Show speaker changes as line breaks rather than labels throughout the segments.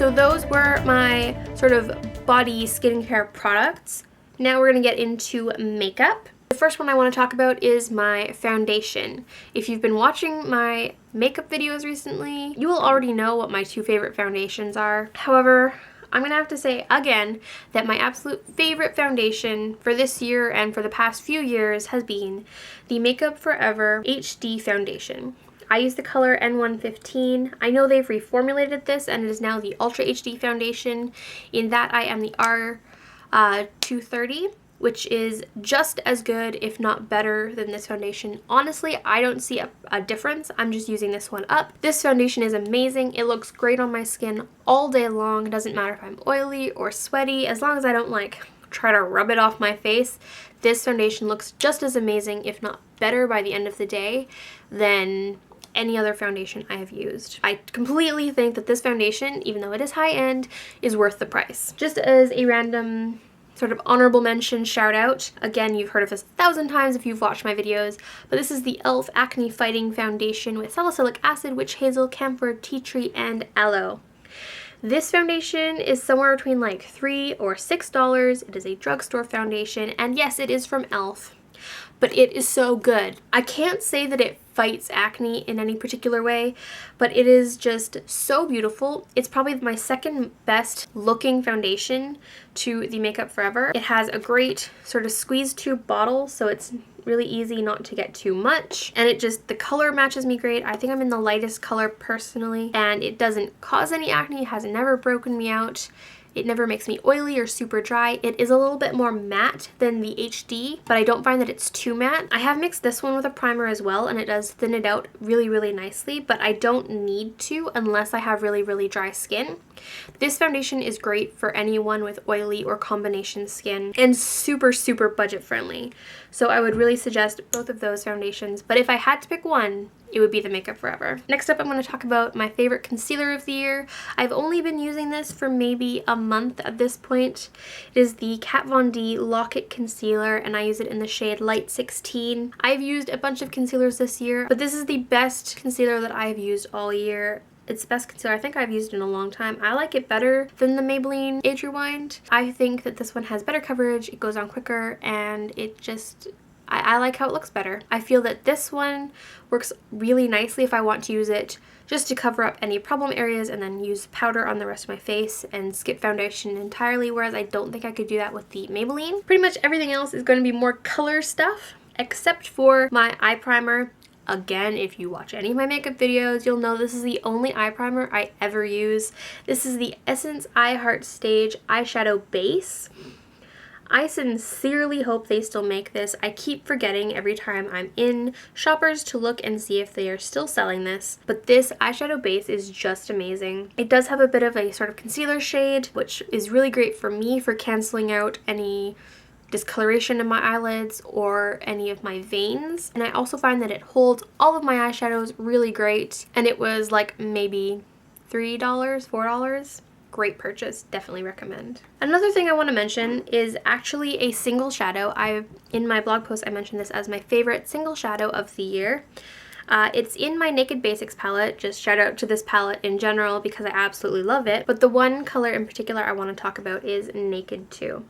So those were my sort of body skincare products. Now we're going to get into makeup. The first one I want to talk about is my foundation. If you've been watching my makeup videos recently, you will already know what my two favorite foundations are. However, I'm going to have to say again that my absolute favorite foundation for this year and for the past few years has been the Makeup Forever HD foundation. I use the color N115. I know they've reformulated this and it is now the Ultra HD foundation. In that I am the R230. Which is just as good, if not better, than this foundation. Honestly, I don't see a difference. I'm just using this one up. This foundation is amazing. It looks great on my skin all day long. It doesn't matter if I'm oily or sweaty, as long as I don't like try to rub it off my face. This foundation looks just as amazing, if not better, by the end of the day than any other foundation I have used. I completely think that this foundation, even though it is high-end, is worth the price. Just as a random sort of honorable mention shout out. Again, you've heard of this 1,000 times if you've watched my videos, but this is the e.l.f. Acne Fighting Foundation with salicylic acid, witch hazel, camphor, tea tree, and aloe. This foundation is somewhere between like $3 or $6. It is a drugstore foundation, and yes, it is from e.l.f., but it is so good. I can't say that it fights acne in any particular way, but it is just so beautiful. It's probably my second best looking foundation to the Makeup Forever. It has a great sort of squeeze tube bottle, so it's really easy not to get too much, and the color matches me great. I think I'm in the lightest color personally, and it doesn't cause any acne. It has never broken me out. It never makes me oily or super dry. It is a little bit more matte than the HD, but I don't find that it's too matte. I have mixed this one with a primer as well, and it does thin it out really, really nicely, but I don't need to unless I have really, really dry skin. This foundation is great for anyone with oily or combination skin and super, super budget friendly. So I would really suggest both of those foundations, but if I had to pick one, it would be the Makeup Forever. Next up, I'm going to talk about my favorite concealer of the year. I've only been using this for maybe a month at this point. It is the Kat Von D Lock-It Concealer, and I use it in the shade Light 16. I've used a bunch of concealers this year, but this is the best concealer that I've used all year. It's the best concealer I think I've used in a long time. I like it better than the Maybelline Age Rewind. I think that this one has better coverage, it goes on quicker, and it just... I like how it looks better. I feel that this one works really nicely if I want to use it just to cover up any problem areas and then use powder on the rest of my face and skip foundation entirely, whereas I don't think I could do that with the Maybelline. Pretty much everything else is going to be more color stuff, except for my eye primer. Again, if you watch any of my makeup videos, you'll know this is the only eye primer I ever use. This is the Essence I Heart Stage Eyeshadow Base. I sincerely hope they still make this. I keep forgetting every time I'm in Shoppers to look and see if they are still selling this, but this eyeshadow base is just amazing. It does have a bit of a sort of concealer shade, which is really great for me for canceling out any discoloration in my eyelids or any of my veins. And I also find that it holds all of my eyeshadows really great, and it was like maybe $3, $4. Great purchase, definitely recommend. Another thing I want to mention is actually a single shadow. In my blog post I mentioned this as my favorite single shadow of the year. It's in my Naked Basics palette. Just shout out to this palette in general because I absolutely love it. But the one color in particular I want to talk about is Naked 2.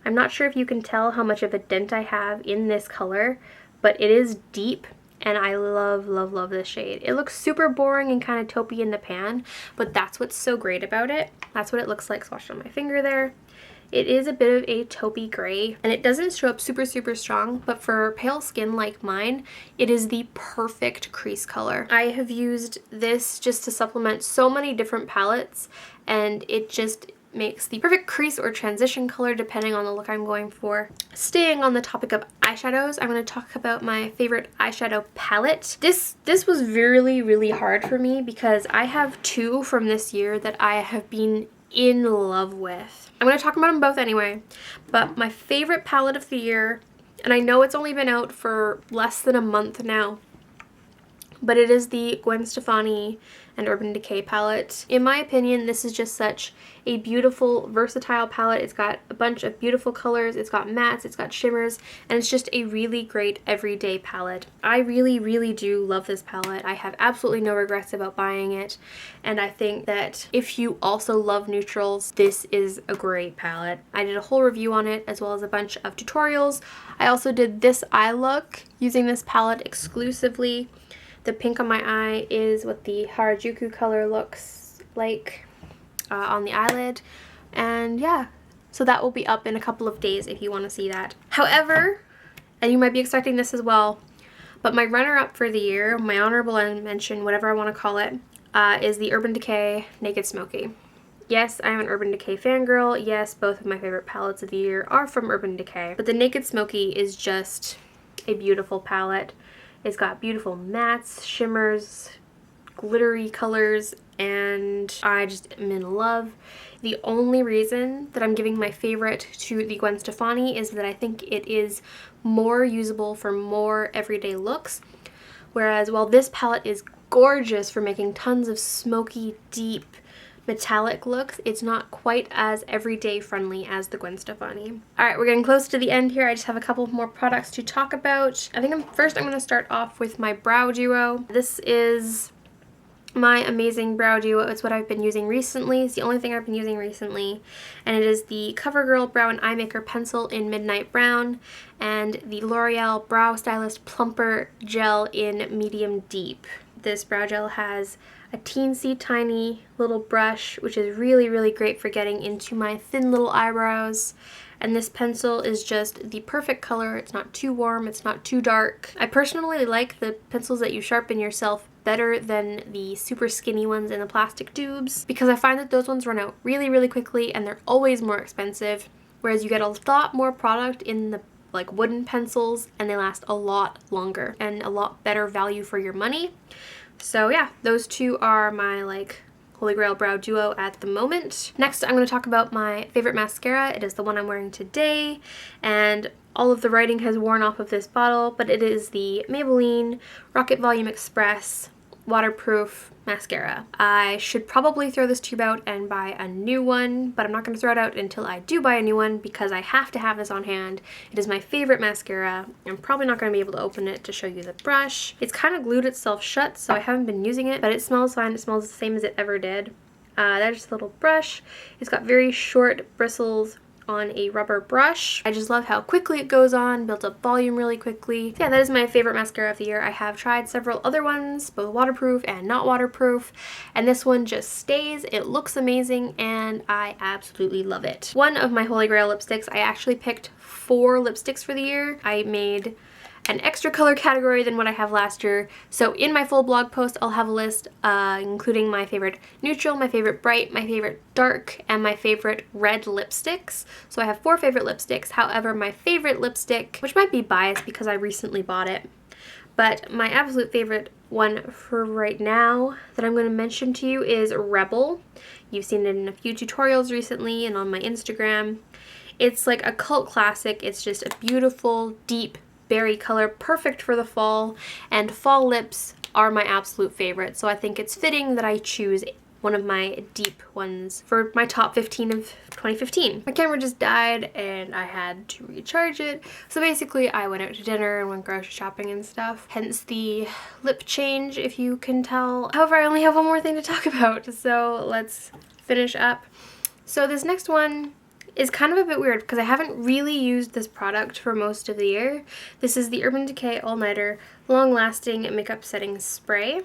I'm not sure if you can tell how much of a dent I have in this color, but it is deep. And I love, love, love this shade. It looks super boring and kind of taupey in the pan, but that's what's so great about it. That's what it looks like swatched on my finger there. It is a bit of a taupey gray, and it doesn't show up super, super strong, but for pale skin like mine, it is the perfect crease color. I have used this just to supplement so many different palettes, and it just makes the perfect crease or transition color depending on the look I'm going for. Staying on the topic of eyeshadows, I'm going to talk about my favorite eyeshadow palette. This was really, really hard for me because I have two from this year that I have been in love with. I'm going to talk about them both anyway, but my favorite palette of the year, and I know it's only been out for less than a month now, but it is the Gwen Stefani and Urban Decay palette. In my opinion, this is just such a beautiful, versatile palette. It's got a bunch of beautiful colors, it's got mattes, it's got shimmers, and it's just a really great everyday palette. I really, really do love this palette. I have absolutely no regrets about buying it, and I think that if you also love neutrals, this is a great palette. I did a whole review on it, as well as a bunch of tutorials. I also did this eye look using this palette exclusively. The pink on my eye is what the Harajuku color looks like on the eyelid. And yeah, so that will be up in a couple of days if you want to see that. However, and you might be expecting this as well, but my runner-up for the year, my honorable mention, whatever I want to call it, is the Urban Decay Naked Smoky. Yes, I am an Urban Decay fangirl. Yes, both of my favorite palettes of the year are from Urban Decay. But the Naked Smoky is just a beautiful palette. It's got beautiful mattes, shimmers, glittery colors, and I just am in love. The only reason that I'm giving my favorite to the Gwen Stefani is that I think it is more usable for more everyday looks. Whereas while this palette is gorgeous for making tons of smoky, deep, metallic looks, it's not quite as everyday friendly as the Gwen Stefani. Alright, we're getting close to the end here. I just have a couple more products to talk about. I think first I'm going to start off with my brow duo. This is my amazing brow duo. It's what I've been using recently. It's the only thing I've been using recently. And it is the CoverGirl Brow and Eye Maker Pencil in Midnight Brown and the L'Oreal Brow Stylist Plumper Gel in Medium Deep. This brow gel has a teensy tiny little brush, which is really, really great for getting into my thin little eyebrows. And this pencil is just the perfect color. It's not too warm, it's not too dark. I personally like the pencils that you sharpen yourself better than the super skinny ones in the plastic tubes, because I find that those ones run out really, really quickly and they're always more expensive, whereas you get a lot more product in the like wooden pencils and they last a lot longer and a lot better value for your money. So yeah, those two are my like Holy Grail brow duo at the moment. Next, I'm going to talk about my favorite mascara. It is the one I'm wearing today, and all of the writing has worn off of this bottle, but it is the Maybelline Rocket Volume Express Waterproof Mascara. I should probably throw this tube out and buy a new one, but I'm not going to throw it out until I do buy a new one because I have to have this on hand. It is my favorite mascara. I'm probably not going to be able to open it to show you the brush. It's kind of glued itself shut, so I haven't been using it, but it smells fine. It smells the same as it ever did. There's a little brush. It's got very short bristles on a rubber brush. I just love how quickly it goes on, builds up volume really quickly. So yeah, that is my favorite mascara of the year. I have tried several other ones, both waterproof and not waterproof, and this one just stays. It looks amazing and I absolutely love it. One of my Holy Grail lipsticks, I actually picked 4 lipsticks for the year. I made an extra color category than what I have last year. So in my full blog post, I'll have a list including my favorite neutral, my favorite bright, my favorite dark, and my favorite red lipsticks. So I have 4 favorite lipsticks. However, my favorite lipstick, which might be biased because I recently bought it, but my absolute favorite one for right now that I'm going to mention to you is Rebel. You've seen it in a few tutorials recently and on my Instagram. It's like a cult classic. It's just a beautiful, deep berry color, perfect for the fall, and fall lips are my absolute favorite, so I think it's fitting that I choose one of my deep ones for my top 15 of 2015. My camera just died and I had to recharge it, so basically I went out to dinner and went grocery shopping and stuff, hence the lip change if you can tell. However, I only have one more thing to talk about, so let's finish up. So this next one is kind of a bit weird because I haven't really used this product for most of the year. This is the Urban Decay All Nighter Long Lasting Makeup Setting Spray.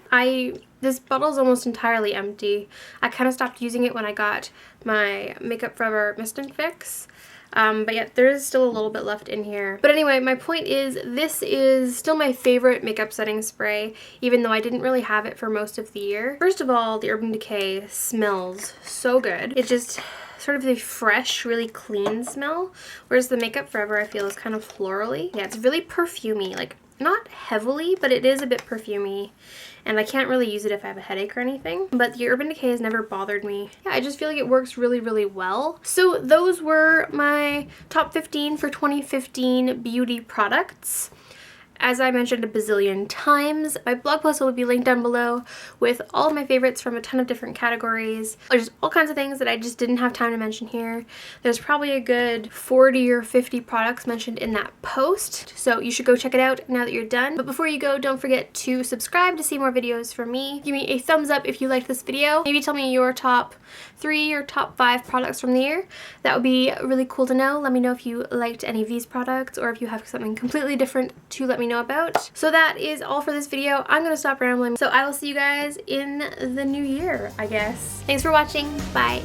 This bottle is almost entirely empty. I kind of stopped using it when I got my Makeup Forever Mist and Fix. But yeah, there is still a little bit left in here. But anyway, my point is this is still my favorite makeup setting spray, even though I didn't really have it for most of the year. First of all, the Urban Decay smells so good. It just sort of a fresh, really clean smell, whereas the Makeup Forever I feel is kind of florally. Yeah, it's really perfumey, like not heavily, but it is a bit perfumey, and I can't really use it if I have a headache or anything, but the Urban Decay has never bothered me. Yeah, I just feel like it works really, really well. So those were my top 15 for 2015 beauty products. As I mentioned a bazillion times, my blog post will be linked down below with all of my favorites from a ton of different categories. There's all kinds of things that I just didn't have time to mention here. There's probably a good 40 or 50 products mentioned in that post, so you should go check it out now that you're done. But before you go, don't forget to subscribe to see more videos from me. Give me a thumbs up if you liked this video. Maybe tell me your top 3 or top 5 products from the year. That would be really cool to know. Let me know if you liked any of these products or if you have something completely different to let me know about. So that is all for this video. I'm gonna stop rambling. So I will see you guys in the new year, I guess. Thanks for watching. Bye.